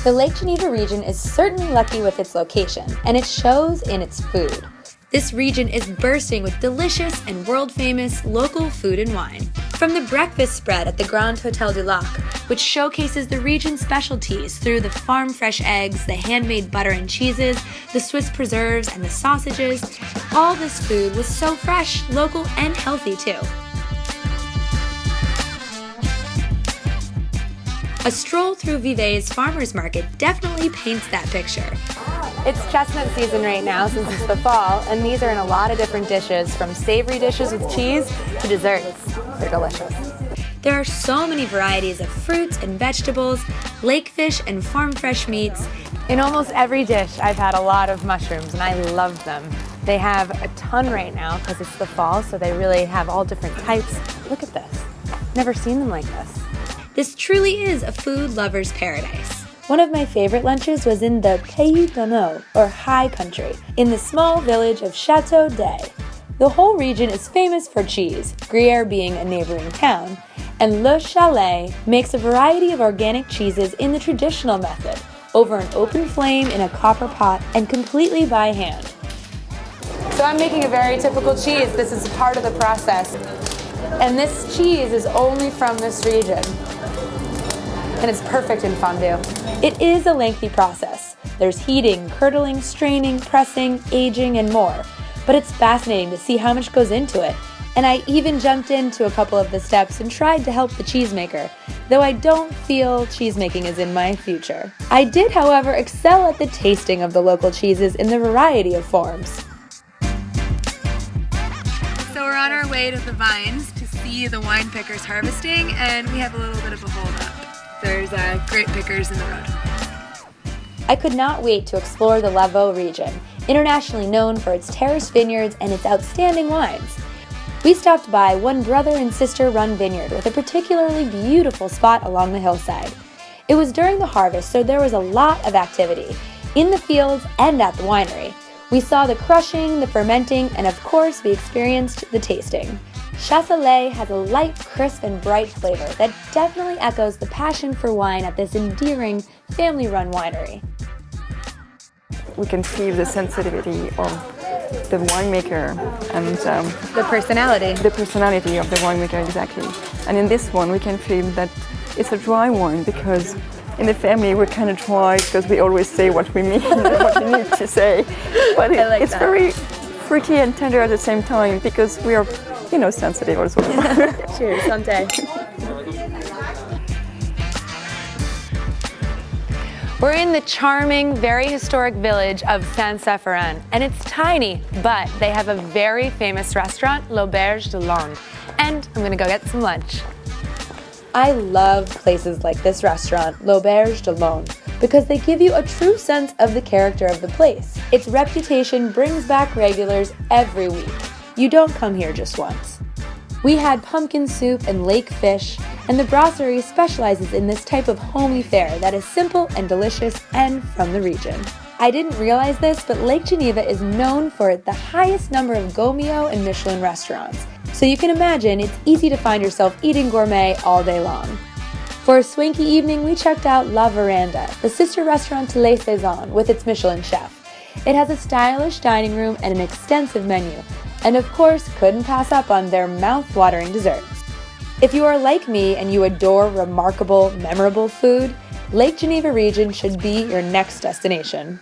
The Lake Geneva region is certainly lucky with its location, and it shows in its food. This region is bursting with delicious and world-famous local food and wine. From the breakfast spread at the Grand Hôtel du Lac, which showcases the region's specialties through the farm-fresh eggs, the handmade butter and cheeses, the Swiss preserves, and the sausages, all this food was so fresh, local, and healthy too. A stroll through Vevey's farmers market definitely paints that picture. It's chestnut season right now since it's the fall, and these are in a lot of different dishes, from savory dishes with cheese to desserts. They're delicious. There are so many varieties of fruits and vegetables, lake fish and farm fresh meats. In almost every dish, I've had a lot of mushrooms, and I love them. They have a ton right now because it's the fall, so they really have all different types. Look at this. Never seen them like this. This truly is a food lover's paradise. One of my favorite lunches was in the Pays d'Oex, or High Country, in the small village of Château-d'Oex. The whole region is famous for cheese, Gruyère being a neighboring town, and Le Chalet makes a variety of organic cheeses in the traditional method, over an open flame in a copper pot and completely by hand. So I'm making a very typical cheese. This is part of the process. And this cheese is only from this region. And it's perfect in fondue. It is a lengthy process. There's heating, curdling, straining, pressing, aging, and more. But it's fascinating to see how much goes into it. And I even jumped into a couple of the steps and tried to help the cheesemaker, though I don't feel cheesemaking is in my future. I did, however, excel at the tasting of the local cheeses in the variety of forms. So we're on our way to the vines to see the wine pickers harvesting, and we have a little bit of a hold-up. There's grape pickers in the road. I could not wait to explore the Lavaux region, internationally known for its terraced vineyards and its outstanding wines. We stopped by one brother and sister run vineyard with a particularly beautiful spot along the hillside. It was during the harvest, so there was a lot of activity, in the fields and at the winery. We saw the crushing, the fermenting, and of course we experienced the tasting. Chasselas has a light, crisp, and bright flavor that definitely echoes the passion for wine at this endearing, family-run winery. We can feel the sensitivity of the winemaker and The personality. the personality of the winemaker, exactly. And in this one, we can feel that it's a dry wine because in the family we're kind of dry because we always say what we mean and what we need to say. But it's very fruity and tender at the same time because we are, sensitive also. Cheers, Santé. We're in the charming, very historic village of Saint-Séphirin, and it's tiny, but they have a very famous restaurant, L'Auberge de Londres, and I'm gonna go get some lunch. I love places like this restaurant, L'Auberge de Londres, because they give you a true sense of the character of the place. Its reputation brings back regulars every week. You don't come here just once. We had pumpkin soup and lake fish, and the Brasserie specializes in this type of homey fare that is simple and delicious and from the region. I didn't realize this, but Lake Geneva is known for the highest number of Gomio and Michelin restaurants, so you can imagine it's easy to find yourself eating gourmet all day long. For a swanky evening, we checked out La Veranda, the sister restaurant to Les Saisons with its Michelin chef. It has a stylish dining room and an extensive menu, and of course couldn't pass up on their mouth-watering desserts. If you are like me and you adore remarkable, memorable food, Lake Geneva region should be your next destination.